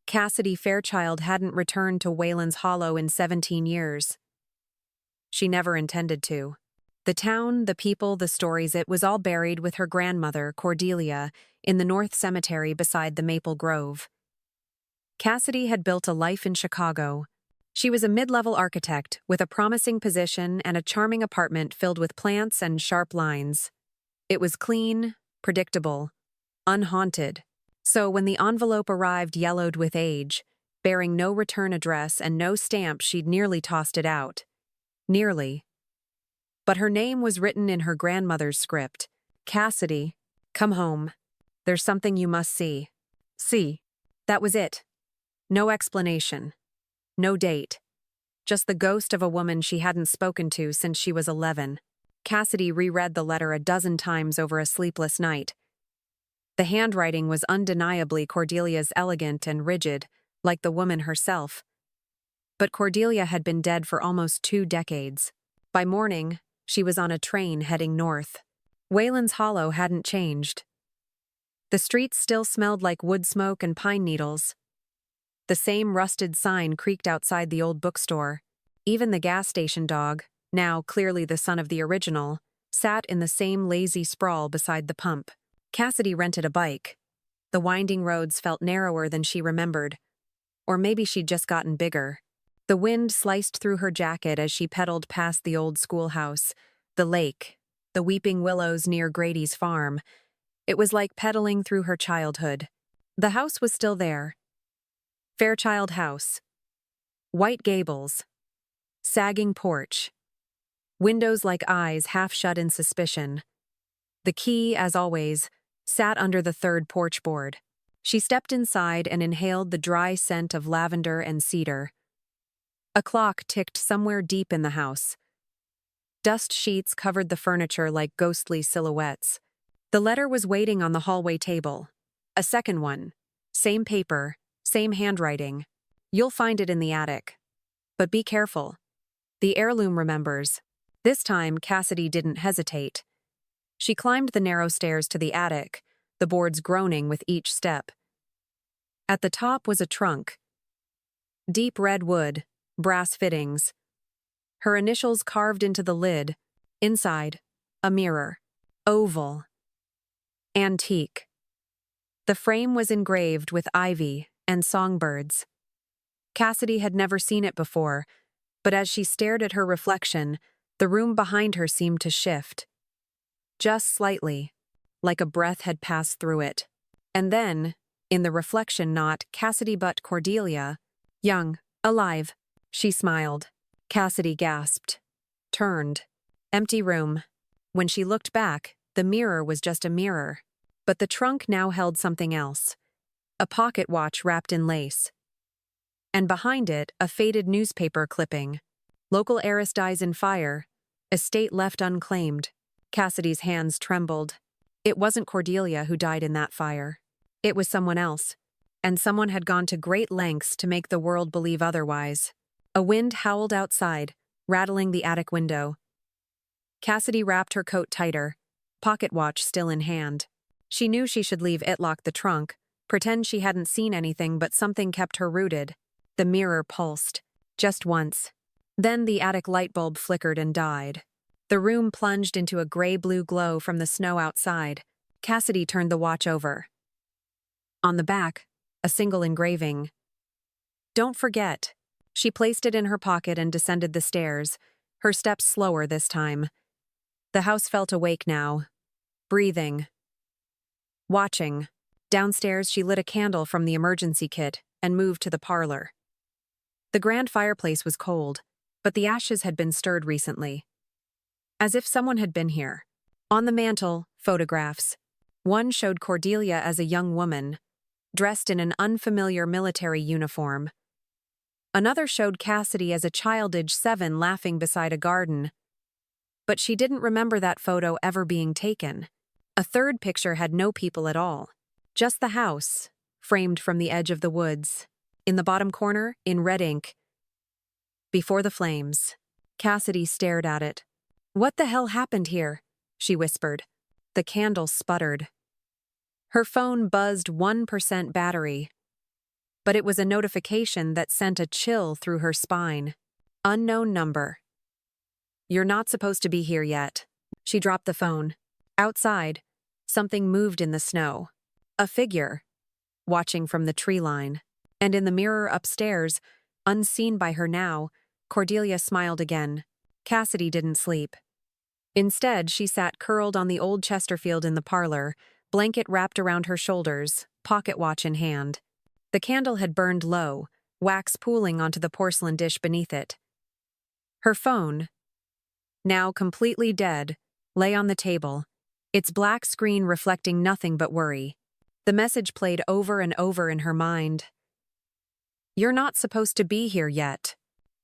Cassidy Fairchild hadn't returned to Wayland's Hollow in 17 years. She never intended to. The town, the people, the stories, it was all buried with her grandmother, Cordelia, in the North Cemetery beside the Maple Grove. Cassidy had built a life in Chicago. She was a mid-level architect with a promising position and a charming apartment filled with plants and sharp lines. It was clean, predictable, unhaunted. So when the envelope arrived yellowed with age, bearing no return address and no stamp, she'd nearly tossed it out. Nearly. But her name was written in her grandmother's script. Cassidy, come home. There's something you must see. See. That was it. No explanation. No date. Just the ghost of a woman she hadn't spoken to since she was 11. Cassidy reread the letter a dozen times over a sleepless night. The handwriting was undeniably Cordelia's, elegant and rigid, like the woman herself. But Cordelia had been dead for almost 2 decades. By morning, she was on a train heading north. Wayland's Hollow hadn't changed. The streets still smelled like wood smoke and pine needles. The same rusted sign creaked outside the old bookstore. Even the gas station dog, now clearly the son of the original, sat in the same lazy sprawl beside the pump. Cassidy rented a bike. The winding roads felt narrower than she remembered. Or maybe she'd just gotten bigger. The wind sliced through her jacket as she pedaled past the old schoolhouse, the lake, the weeping willows near Grady's farm. It was like pedaling through her childhood. The house was still there. Fairchild House. White gables. Sagging porch. Windows like eyes half shut in suspicion. The key, as always, sat under the third porch board. She stepped inside and inhaled the dry scent of lavender and cedar. A clock ticked somewhere deep in the house. Dust sheets covered the furniture like ghostly silhouettes. The letter was waiting on the hallway table. A second one. Same paper, same handwriting. You'll find it in the attic. But be careful. The heirloom remembers. This time, Cassidy didn't hesitate. She climbed the narrow stairs to the attic, the boards groaning with each step. At the top was a trunk. Deep red wood, brass fittings. Her initials carved into the lid. Inside, a mirror. Oval. Antique. The frame was engraved with ivy and songbirds. Cassidy had never seen it before, but as she stared at her reflection, the room behind her seemed to shift. Just slightly, like a breath had passed through it. And then, in the reflection, not Cassidy but Cordelia, young, alive. She smiled. Cassidy gasped. Turned. Empty room. When she looked back, the mirror was just a mirror. But the trunk now held something else. A pocket watch wrapped in lace. And behind it, a faded newspaper clipping. Local heiress dies in fire. Estate left unclaimed. Cassidy's hands trembled. It wasn't Cordelia who died in that fire. It was someone else. And someone had gone to great lengths to make the world believe otherwise. A wind howled outside, rattling the attic window. Cassidy wrapped her coat tighter, pocket watch still in hand. She knew she should leave it, lock the trunk, pretend she hadn't seen anything, but something kept her rooted. The mirror pulsed. Just once. Then the attic light bulb flickered and died. The room plunged into a gray-blue glow from the snow outside. Cassidy turned the watch over. On the back, a single engraving. Don't forget. She placed it in her pocket and descended the stairs, her steps slower this time. The house felt awake now. Breathing. Watching. Downstairs, she lit a candle from the emergency kit and moved to the parlor. The grand fireplace was cold, but the ashes had been stirred recently. As if someone had been here. On the mantel, photographs. One showed Cordelia as a young woman, dressed in an unfamiliar military uniform. Another showed Cassidy as a child age 7 laughing beside a garden. But she didn't remember that photo ever being taken. A third picture had no people at all. Just the house, framed from the edge of the woods. In the bottom corner, in red ink. Before the flames. Cassidy stared at it. What the hell happened here? She whispered. The candle sputtered. Her phone buzzed 1% battery. but it was a notification that sent a chill through her spine. Unknown number. You're not supposed to be here yet. She dropped the phone. Outside, something moved in the snow. A figure, watching from the tree line. And in the mirror upstairs, unseen by her now, Cordelia smiled again. Cassidy didn't sleep. Instead, she sat curled on the old Chesterfield in the parlor, blanket wrapped around her shoulders, pocket watch in hand. The candle had burned low, wax pooling onto the porcelain dish beneath it. Her phone, now completely dead, lay on the table, its black screen reflecting nothing but worry. The message played over and over in her mind. You're not supposed to be here yet.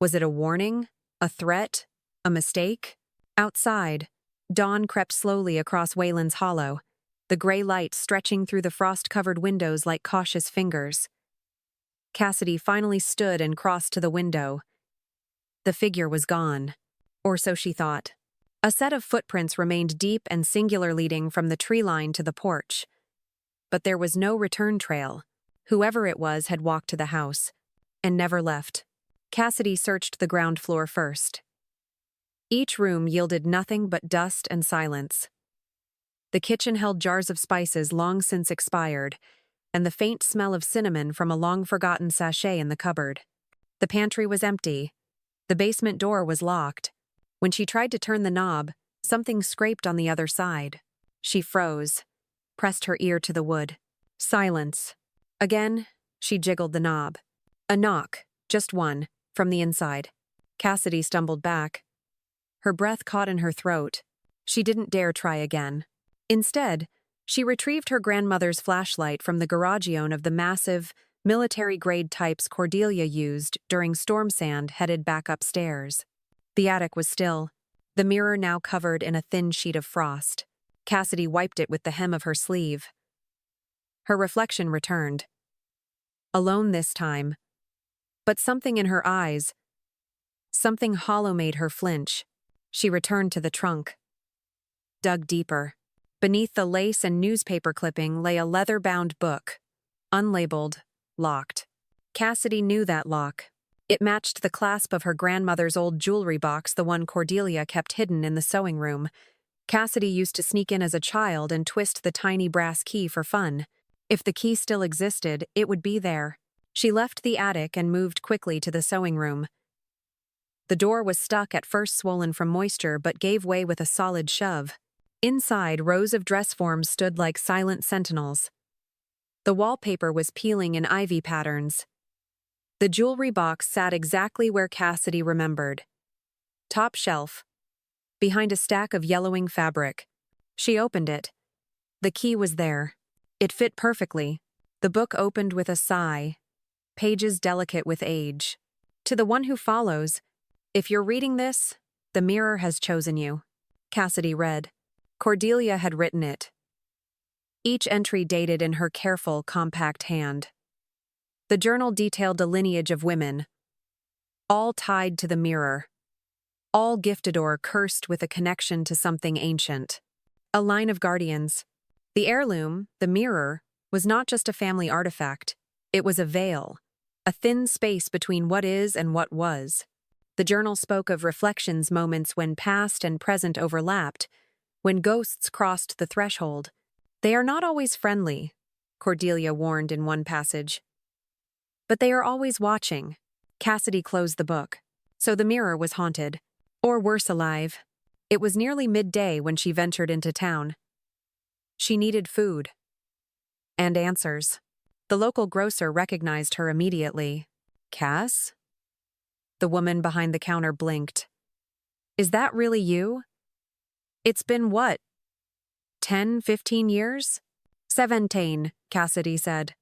Was it a warning? A threat? A mistake? Outside, dawn crept slowly across Wayland's Hollow, the gray light stretching through the frost-covered windows like cautious fingers. Cassidy finally stood and crossed to the window. The figure was gone, or so she thought. A set of footprints remained deep and singular, leading from the tree line to the porch. But there was no return trail. Whoever it was had walked to the house, and never left. Cassidy searched the ground floor first. Each room yielded nothing but dust and silence. The kitchen held jars of spices long since expired, and the faint smell of cinnamon from a long-forgotten sachet in the cupboard. The pantry was empty. The basement door was locked. When she tried to turn the knob, something scraped on the other side. She froze, pressed her ear to the wood. Silence. Again, she jiggled the knob. A knock, just one, from the inside. Cassidy stumbled back. Her breath caught in her throat. She didn't dare try again. Instead, she retrieved her grandmother's flashlight from the garageone of the massive, military-grade types Cordelia used during storm sand headed back upstairs. The attic was still, the mirror now covered in a thin sheet of frost. Cassidy wiped it with the hem of her sleeve. Her reflection returned. Alone this time. But something in her eyes, something hollow, made her flinch. She returned to the trunk. Dug deeper. Beneath the lace and newspaper clipping lay a leather-bound book. Unlabeled, locked. Cassidy knew that lock. It matched the clasp of her grandmother's old jewelry box, the one Cordelia kept hidden in the sewing room. Cassidy used to sneak in as a child and twist the tiny brass key for fun. If the key still existed, it would be there. She left the attic and moved quickly to the sewing room. The door was stuck, at first swollen from moisture, but gave way with a solid shove. Inside, rows of dress forms stood like silent sentinels. The wallpaper was peeling in ivy patterns. The jewelry box sat exactly where Cassidy remembered. Top shelf, behind a stack of yellowing fabric. She opened it. The key was there. It fit perfectly. The book opened with a sigh, pages delicate with age. To the one who follows, if you're reading this, the mirror has chosen you. Cassidy read. Cordelia had written it. Each entry dated in her careful, compact hand. The journal detailed a lineage of women, all tied to the mirror, all gifted or cursed with a connection to something ancient. A line of guardians. The heirloom, the mirror, was not just a family artifact. It was a veil, a thin space between what is and what was. The journal spoke of reflections, moments when past and present overlapped, when ghosts crossed the threshold. They are not always friendly, Cordelia warned in one passage. But they are always watching. Cassidy closed the book. So the mirror was haunted. Or worse, alive. It was nearly midday when she ventured into town. She needed food. And answers. The local grocer recognized her immediately. Cass? The woman behind the counter blinked. Is that really you? It's been what? 10, 15 years? 17, Cassidy said.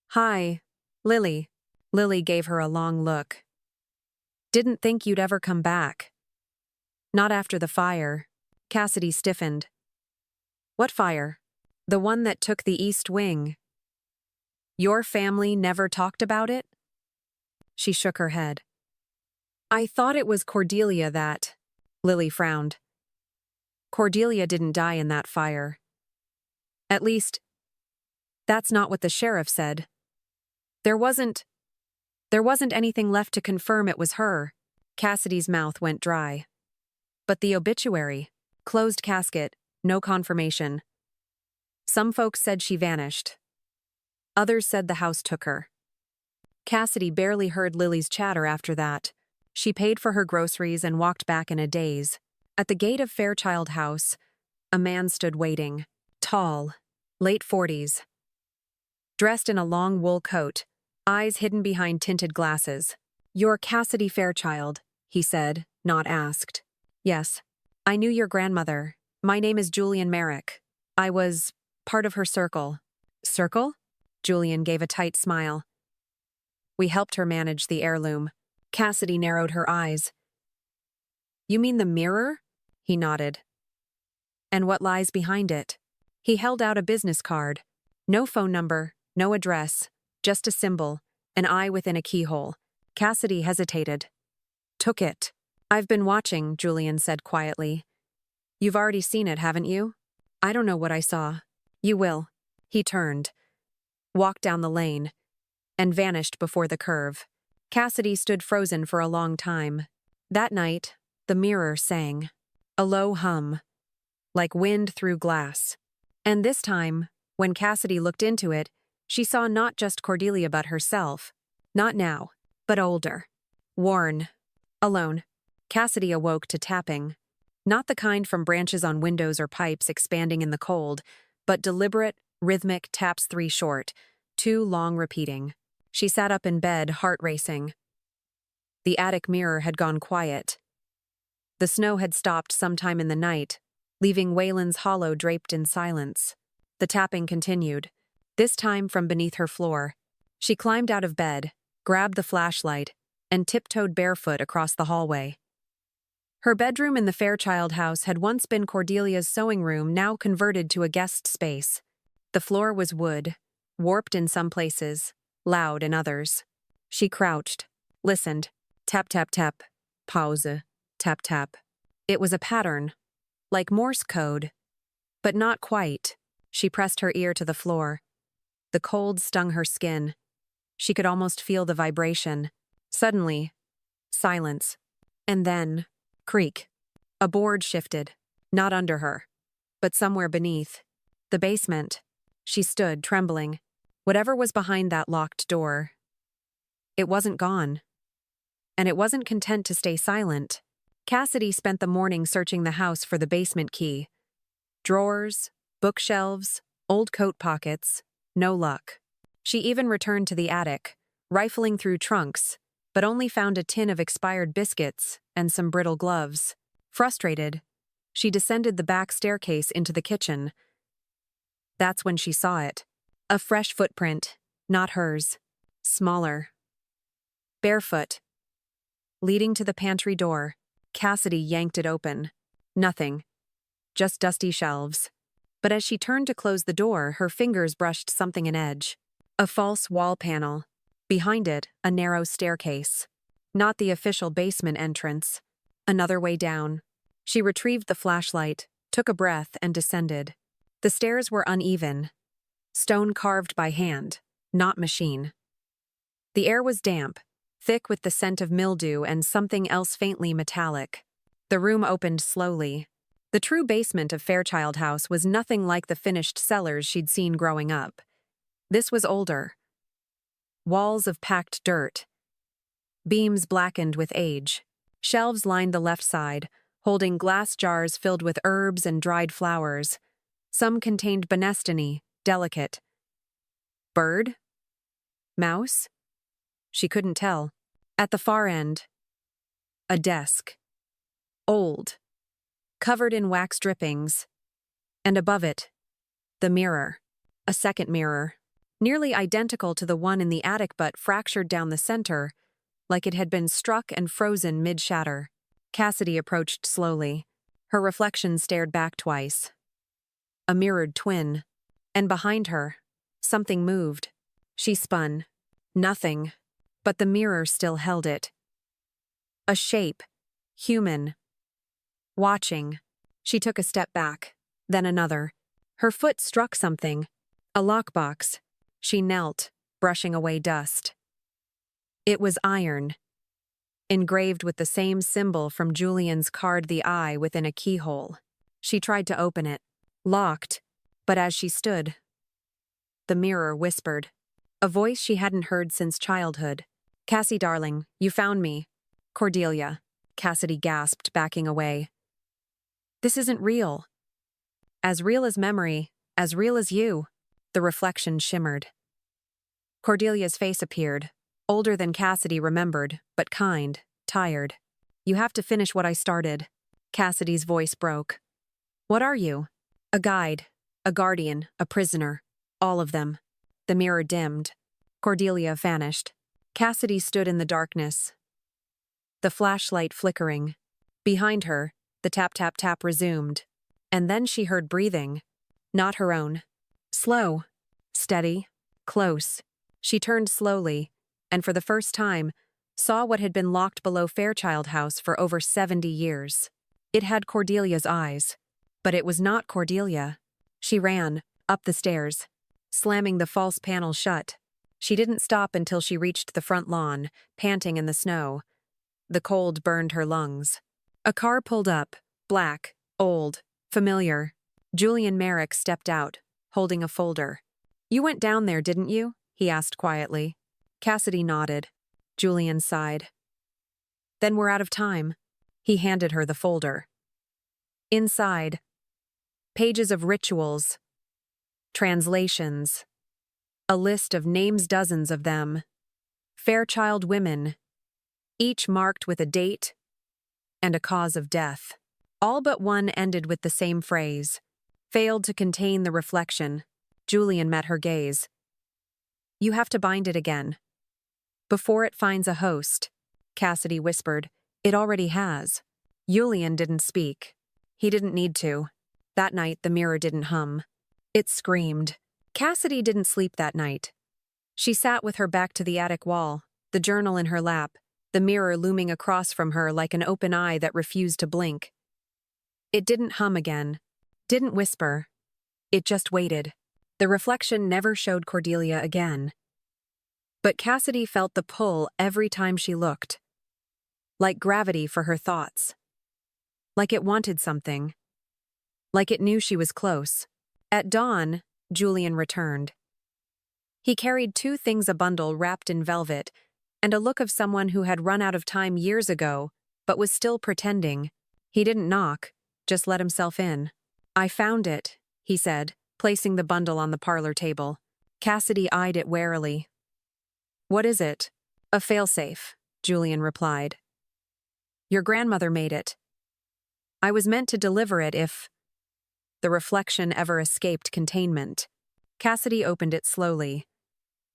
Hi, Lily. Lily gave her a long look. Didn't think you'd ever come back. Not after the fire. Cassidy stiffened. What fire? The one that took the East Wing. Your family never talked about it? She shook her head. I thought it was Cordelia that... Lily frowned. Cordelia didn't die in that fire. At least, that's not what the sheriff said. There wasn't, there wasn't anything left to confirm it was her. Cassidy's mouth went dry. But the obituary, closed casket, no confirmation. Some folks said she vanished. Others said the house took her. Cassidy barely heard Lily's chatter after that. She paid for her groceries and walked back in a daze. At the gate of Fairchild House, a man stood waiting. Tall, late 40s. Dressed in a long wool coat, eyes hidden behind tinted glasses. "You're Cassidy Fairchild," he said, not asked. "Yes. I knew your grandmother. My name is Julian Merrick. I was part of her circle." "Circle?" Julian gave a tight smile. "We helped her manage the heirloom." Cassidy narrowed her eyes. "You mean the mirror?" He nodded. "And what lies behind it?" He held out a business card. No phone number, no address, just a symbol, an eye within a keyhole. Cassidy hesitated. "Took it." "I've been watching," Julian said quietly. "You've already seen it, haven't you?" "I don't know what I saw." "You will." He turned, walked down the lane, and vanished before the curve. Cassidy stood frozen for a long time. That night, the mirror sang. A low hum, like wind through glass. And this time, when Cassidy looked into it, she saw not just Cordelia but herself. Not now, but older. Worn. Alone. Cassidy awoke to tapping. Not the kind from branches on windows or pipes expanding in the cold, but deliberate, rhythmic taps 3 short, 2 long repeating. She sat up in bed, heart racing. The attic mirror had gone quiet. The snow had stopped sometime in the night, leaving Wayland's hollow draped in silence. The tapping continued, this time from beneath her floor. She climbed out of bed, grabbed the flashlight, and tiptoed barefoot across the hallway. Her bedroom in the Fairchild house had once been Cordelia's sewing room, now converted to a guest space. The floor was wood, warped in some places, loud in others. She crouched, listened. Tap, tap, tap. Pause. Tap, tap. It was a pattern, like Morse code. But not quite. She pressed her ear to the floor. The cold stung her skin. She could almost feel the vibration. Suddenly, silence. And then, creak. A board shifted, not under her, but somewhere beneath. The basement. She stood, trembling. Whatever was behind that locked door. It wasn't gone. And it wasn't content to stay silent. Cassidy spent the morning searching the house for the basement key. Drawers, bookshelves, old coat pockets. No luck. She even returned to the attic, rifling through trunks, but only found a tin of expired biscuits and some brittle gloves. Frustrated, she descended the back staircase into the kitchen. That's when she saw it. A fresh footprint, not hers. Smaller. Barefoot. Leading to the pantry door, Cassidy yanked it open. Nothing. Just dusty shelves. But as she turned to close the door, her fingers brushed something an edge. A false wall panel. Behind it, a narrow staircase. Not the official basement entrance. Another way down. She retrieved the flashlight, took a breath, and descended. The stairs were uneven. Stone carved by hand, not machine. The air was damp, thick with the scent of mildew and something else faintly metallic. The room opened slowly. The true basement of Fairchild House was nothing like the finished cellars she'd seen growing up. This was older. Walls of packed dirt. Beams blackened with age. Shelves lined the left side, holding glass jars filled with herbs and dried flowers. Some contained benestini, delicate. Bird? Mouse? She couldn't tell. At the far end, a desk. Old. Covered in wax drippings. And above it, the mirror. A second mirror. Nearly identical to the one in the attic but fractured down the center, like it had been struck and frozen mid-shatter. Cassidy approached slowly. Her reflection stared back twice. A mirrored twin. And behind her, something moved. She spun. Nothing. But the mirror still held it. A shape. Human. Watching. She took a step back. Then another. Her foot struck something. A lockbox. She knelt, brushing away dust. It was iron, engraved with the same symbol from Julian's card, the eye within a keyhole. She tried to open it, locked, but as she stood, the mirror whispered, a voice she hadn't heard since childhood. "Cassie, darling, you found me." "Cordelia," Cassidy gasped, backing away. "This isn't real." "As real as memory, as real as you." The reflection shimmered. Cordelia's face appeared, older than Cassidy remembered, but kind, tired. "You have to finish what I started." Cassidy's voice broke. "What are you?" "A guide, a guardian, a prisoner. All of them." The mirror dimmed. Cordelia vanished. Cassidy stood in the darkness, the flashlight flickering. Behind her, the tap-tap-tap resumed. And then she heard breathing. Not her own. Slow, steady, close. She turned slowly, and for the first time, saw what had been locked below Fairchild House for over 70 years. It had Cordelia's eyes, but it was not Cordelia. She ran, up the stairs, slamming the false panel shut. She didn't stop until she reached the front lawn, panting in the snow. The cold burned her lungs. A car pulled up, black, old, familiar. Julian Merrick stepped out, holding a folder. "You went down there, didn't you?" he asked quietly. Cassidy nodded. Julian sighed. "Then we're out of time." He handed her the folder. Inside, pages of rituals, translations, a list of names, dozens of them. Fairchild women, each marked with a date and a cause of death. All but one ended with the same phrase. Failed to contain the reflection. Julian met her gaze. "You have to bind it again. Before it finds a host," Cassidy whispered. "It already has." Julian didn't speak. He didn't need to. That night, the mirror didn't hum. It screamed. Cassidy didn't sleep that night. She sat with her back to the attic wall, the journal in her lap, the mirror looming across from her like an open eye that refused to blink. It didn't hum again. Didn't whisper. It just waited. The reflection never showed Cordelia again. But Cassidy felt the pull every time she looked. Like gravity for her thoughts. Like it wanted something. Like it knew she was close. At dawn, Julian returned. He carried two things, a bundle wrapped in velvet, and a look of someone who had run out of time years ago, but was still pretending. He didn't knock, just let himself in. "I found it," he said, placing the bundle on the parlor table. Cassidy eyed it warily. "What is it?" "A failsafe," Julian replied. "Your grandmother made it. I was meant to deliver it if..." The reflection ever escaped containment. Cassidy opened it slowly.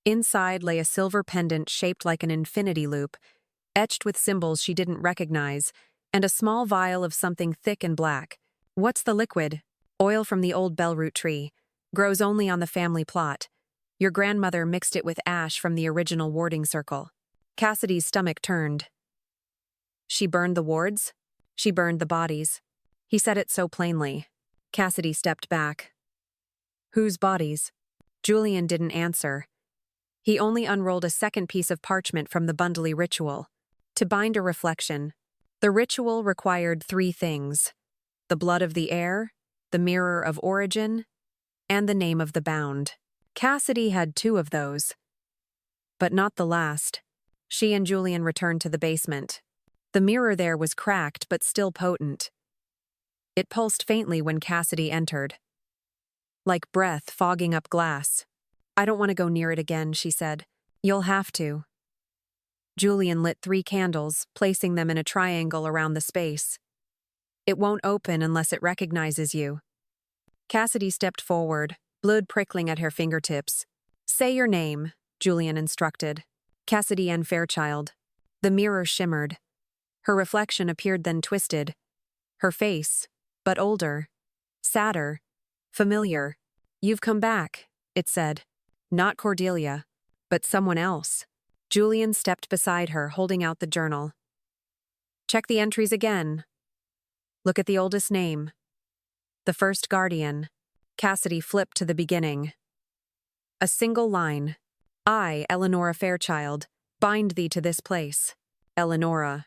Inside lay a silver pendant shaped like an infinity loop, etched with symbols she didn't recognize, and a small vial of something thick and black. "What's the liquid?" "Oil from the old bellroot tree. Grows only on the family plot. Your grandmother mixed it with ash from the original warding circle." Cassidy's stomach turned. "She burned the wards?" "She burned the bodies." He said it so plainly. Cassidy stepped back. "Whose bodies?" Julian didn't answer. He only unrolled a second piece of parchment from the bundly ritual. To bind a reflection. The ritual required 3 things: the blood of the heir, the mirror of origin, and the name of the bound. Cassidy had 2 of those. But not the last. She and Julian returned to the basement. The mirror there was cracked but still potent. It pulsed faintly when Cassidy entered. Like breath fogging up glass. "I don't want to go near it again," she said. "You'll have to." Julian lit 3 candles, placing them in a triangle around the space. "It won't open unless it recognizes you." Cassidy stepped forward, blood prickling at her fingertips. "Say your name," Julian instructed. "Cassidy Ann Fairchild." The mirror shimmered. Her reflection appeared, then twisted. Her face, but older, sadder, familiar. "You've come back," it said. Not Cordelia, but someone else. Julian stepped beside her, holding out the journal. "Check the entries again. Look at the oldest name. The first guardian." Cassidy flipped to the beginning. A single line. I, Eleonora Fairchild, bind thee to this place. Eleonora.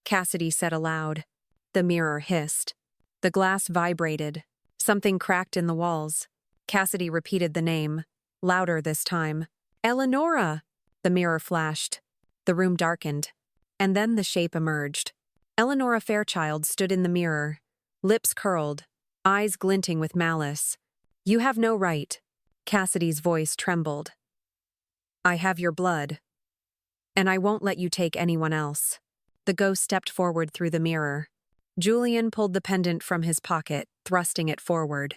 Cassidy said aloud. The mirror hissed. The glass vibrated. Something cracked in the walls. Cassidy repeated the name, louder this time. Eleonora! The mirror flashed. The room darkened. And then the shape emerged. Eleonora Fairchild stood in the mirror, lips curled, eyes glinting with malice. You have no right. Cassidy's voice trembled. I have your blood. And I won't let you take anyone else. The ghost stepped forward through the mirror. Julian pulled the pendant from his pocket, thrusting it forward.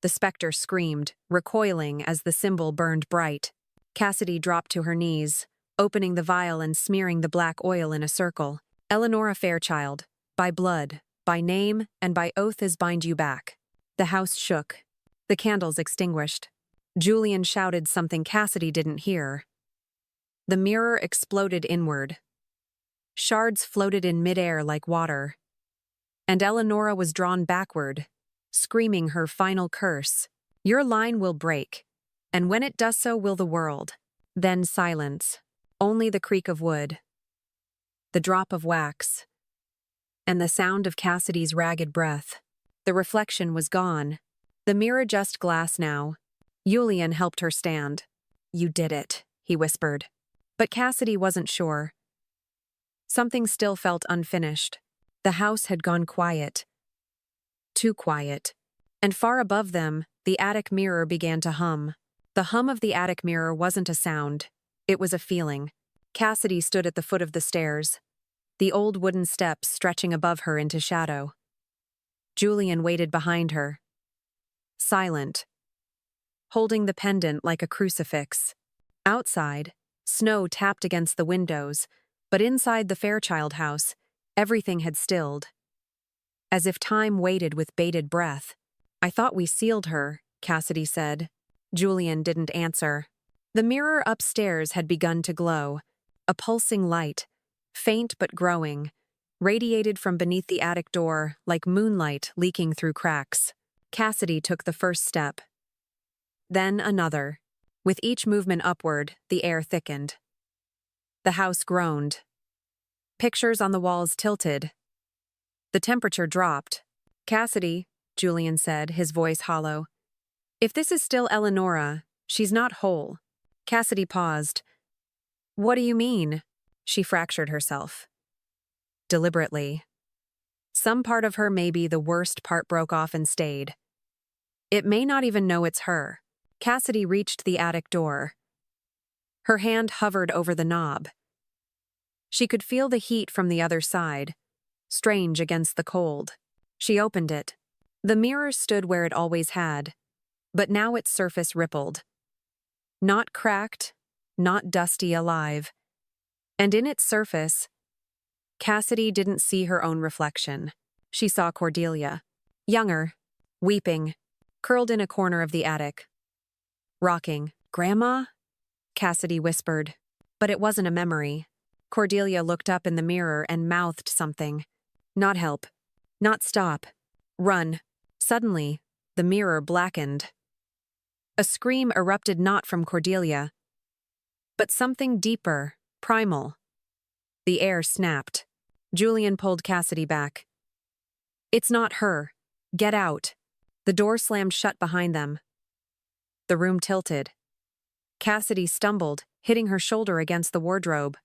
The specter screamed, recoiling as the symbol burned bright. Cassidy dropped to her knees, opening the vial and smearing the black oil in a circle. Eleonora Fairchild, by blood, by name, and by oath as bind you back. The house shook. The candles extinguished. Julian shouted something Cassidy didn't hear. The mirror exploded inward. Shards floated in midair like water. And Eleonora was drawn backward, screaming her final curse. Your line will break, and when it does so will the world. Then silence, only the creak of wood, the drop of wax, and the sound of Cassidy's ragged breath. The reflection was gone. The mirror just glass now. Julian helped her stand. You did it, he whispered. But Cassidy wasn't sure. Something still felt unfinished. The house had gone quiet. Too quiet. And far above them, the attic mirror began to hum. The hum of the attic mirror wasn't a sound. It was a feeling. Cassidy stood at the foot of the stairs, the old wooden steps stretching above her into shadow. Julian waited behind her, silent, holding the pendant like a crucifix. Outside, snow tapped against the windows, but inside the Fairchild house, everything had stilled. As if time waited with bated breath. I thought we sealed her, Cassidy said. Julian didn't answer. The mirror upstairs had begun to glow. A pulsing light, faint but growing, radiated from beneath the attic door like moonlight leaking through cracks. Cassidy took the first step. Then another. With each movement upward, the air thickened. The house groaned. Pictures on the walls tilted. The temperature dropped. Cassidy, Julian said, his voice hollow. If this is still Eleonora, she's not whole. Cassidy paused. What do you mean? She fractured herself. Deliberately. Some part of her, maybe the worst part, broke off and stayed. It may not even know it's her. Cassidy reached the attic door. Her hand hovered over the knob. She could feel the heat from the other side, strange against the cold. She opened it. The mirror stood where it always had, but now its surface rippled. Not cracked, not dusty, alive. And in its surface, Cassidy didn't see her own reflection. She saw Cordelia, younger, weeping, curled in a corner of the attic. Rocking. Grandma? Cassidy whispered. But it wasn't a memory. Cordelia looked up in the mirror and mouthed something. Not help. Not stop. Run. Suddenly, the mirror blackened. A scream erupted not from Cordelia, but something deeper, primal. The air snapped. Julian pulled Cassidy back. It's not her. Get out. The door slammed shut behind them. The room tilted. Cassidy stumbled, hitting her shoulder against the wardrobe.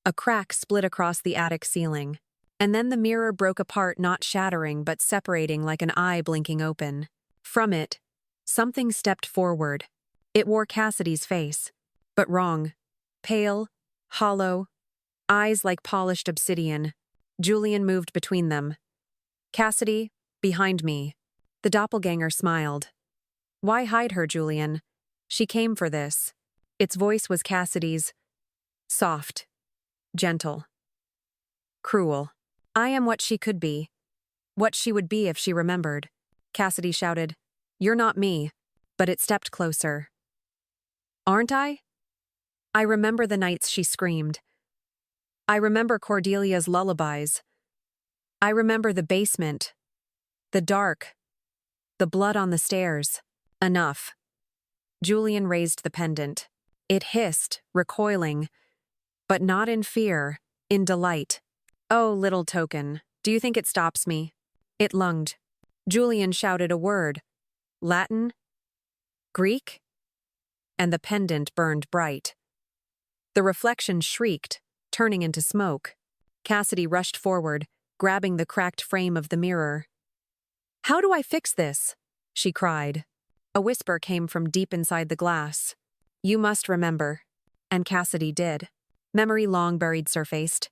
A crack split across the attic ceiling. And then the mirror broke apart, not shattering but separating like an eye blinking open. From it, something stepped forward. It wore Cassidy's face, but wrong. Pale, hollow, eyes like polished obsidian. Julian moved between them. Cassidy, behind me. The doppelganger smiled. Why hide her, Julian? She came for this. Its voice was Cassidy's. Soft. Gentle. Cruel. I am what she could be. What she would be if she remembered. Cassidy shouted. You're not me. But it stepped closer. Aren't I? I remember the nights she screamed. I remember Cordelia's lullabies. I remember the basement. The dark. The blood on the stairs. Enough. Julian raised the pendant. It hissed, recoiling, but not in fear, in delight. "Oh, little token, do you think it stops me?" It lunged. Julian shouted a word. Latin? Greek? And the pendant burned bright. The reflection shrieked, turning into smoke. Cassidy rushed forward, grabbing the cracked frame of the mirror. "How do I fix this?" she cried. A whisper came from deep inside the glass. "You must remember." And Cassidy did. Memory long buried surfaced.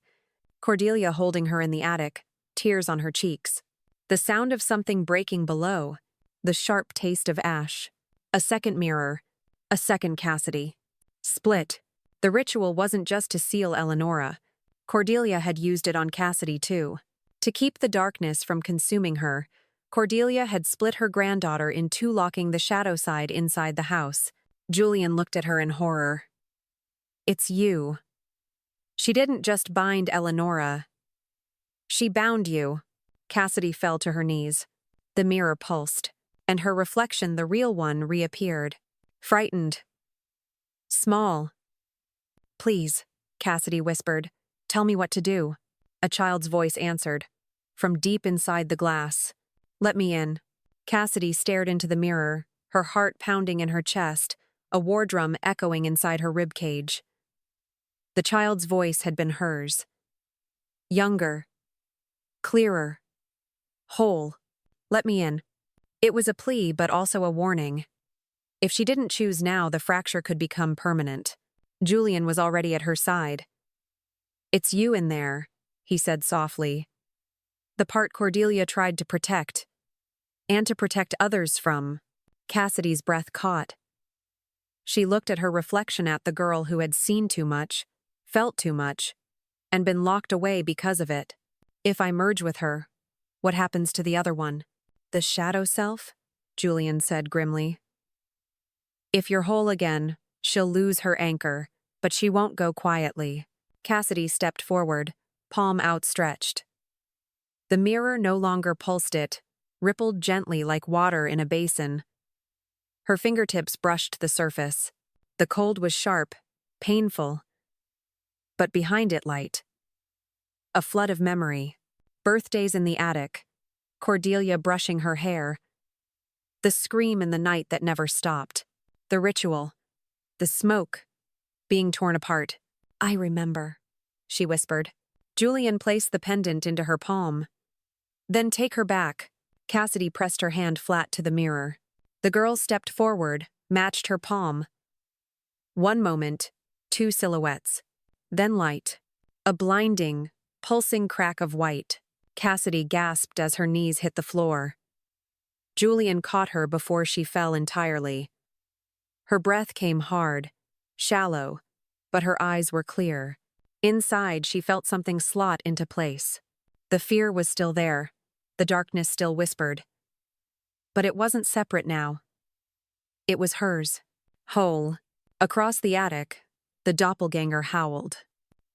Cordelia holding her in the attic, tears on her cheeks. The sound of something breaking below. The sharp taste of ash. A second mirror. A second Cassidy. Split. The ritual wasn't just to seal Eleonora. Cordelia had used it on Cassidy too. To keep the darkness from consuming her, Cordelia had split her granddaughter in two, locking the shadow side inside the house. Julian looked at her in horror. "It's you. She didn't just bind Eleonora. She bound you." Cassidy fell to her knees. The mirror pulsed, and her reflection, the real one, reappeared. Frightened. Small. "Please," Cassidy whispered. "Tell me what to do." A child's voice answered, from deep inside the glass. "Let me in." Cassidy stared into the mirror, her heart pounding in her chest, a war drum echoing inside her ribcage. The child's voice had been hers. Younger. Clearer. Whole. "Let me in." It was a plea, but also a warning. If she didn't choose now, the fracture could become permanent. Julian was already at her side. "It's you in there," he said softly. The part Cordelia tried to protect. And to protect others from. Cassidy's breath caught. She looked at her reflection, at the girl who had seen too much, felt too much, and been locked away because of it. "If I merge with her, what happens to the other one?" "The shadow self?" Julian said grimly. "If you're whole again, she'll lose her anchor, but she won't go quietly." Cassidy stepped forward, palm outstretched. The mirror no longer pulsed, it rippled gently like water in a basin. Her fingertips brushed the surface. The cold was sharp, painful, but behind it light. A flood of memory. Birthdays in the attic. Cordelia brushing her hair. The scream in the night that never stopped. The ritual. The smoke. Being torn apart. "I remember," she whispered. Julian placed the pendant into her palm. "Then take her back." Cassidy pressed her hand flat to the mirror. The girl stepped forward, matched her palm. One moment, two silhouettes. Then light. A blinding, pulsing crack of white. Cassidy gasped as her knees hit the floor. Julian caught her before she fell entirely. Her breath came hard, shallow, but her eyes were clear. Inside, she felt something slot into place. The fear was still there. The darkness still whispered. But it wasn't separate now. It was hers. Whole. Across the attic, the doppelganger howled.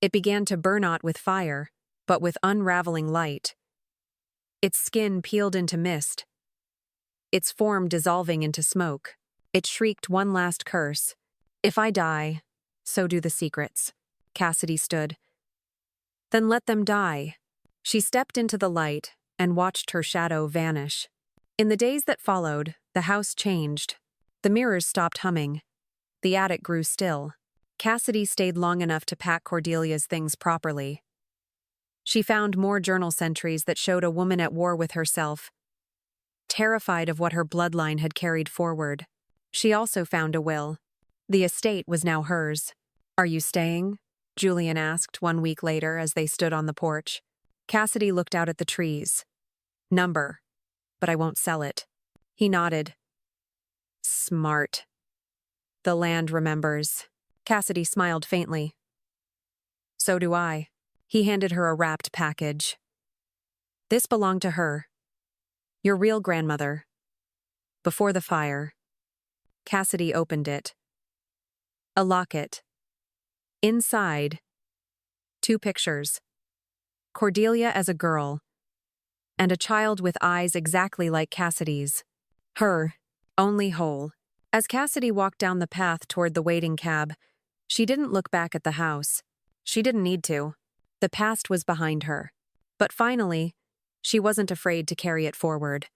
It began to burn out with fire, but with unraveling light. Its skin peeled into mist. Its form dissolving into smoke. It shrieked one last curse. "If I die, so do the secrets." Cassidy stood. "Then let them die." She stepped into the light and watched her shadow vanish. In the days that followed, the house changed. The mirrors stopped humming. The attic grew still. Cassidy stayed long enough to pack Cordelia's things properly. She found more journal entries that showed a woman at war with herself, terrified of what her bloodline had carried forward. She also found a will. The estate was now hers. "Are you staying?" Julian asked 1 week later as they stood on the porch. Cassidy looked out at the trees. "Number, but I won't sell it." He nodded. "Smart. The land remembers." Cassidy smiled faintly. "So do I." He handed her a wrapped package. "This belonged to her. Your real grandmother. Before the fire." Cassidy opened it. A locket. Inside, 2 pictures. Cordelia as a girl, and a child with eyes exactly like Cassidy's. Her, only whole. As Cassidy walked down the path toward the waiting cab, she didn't look back at the house. She didn't need to. The past was behind her. But finally, she wasn't afraid to carry it forward.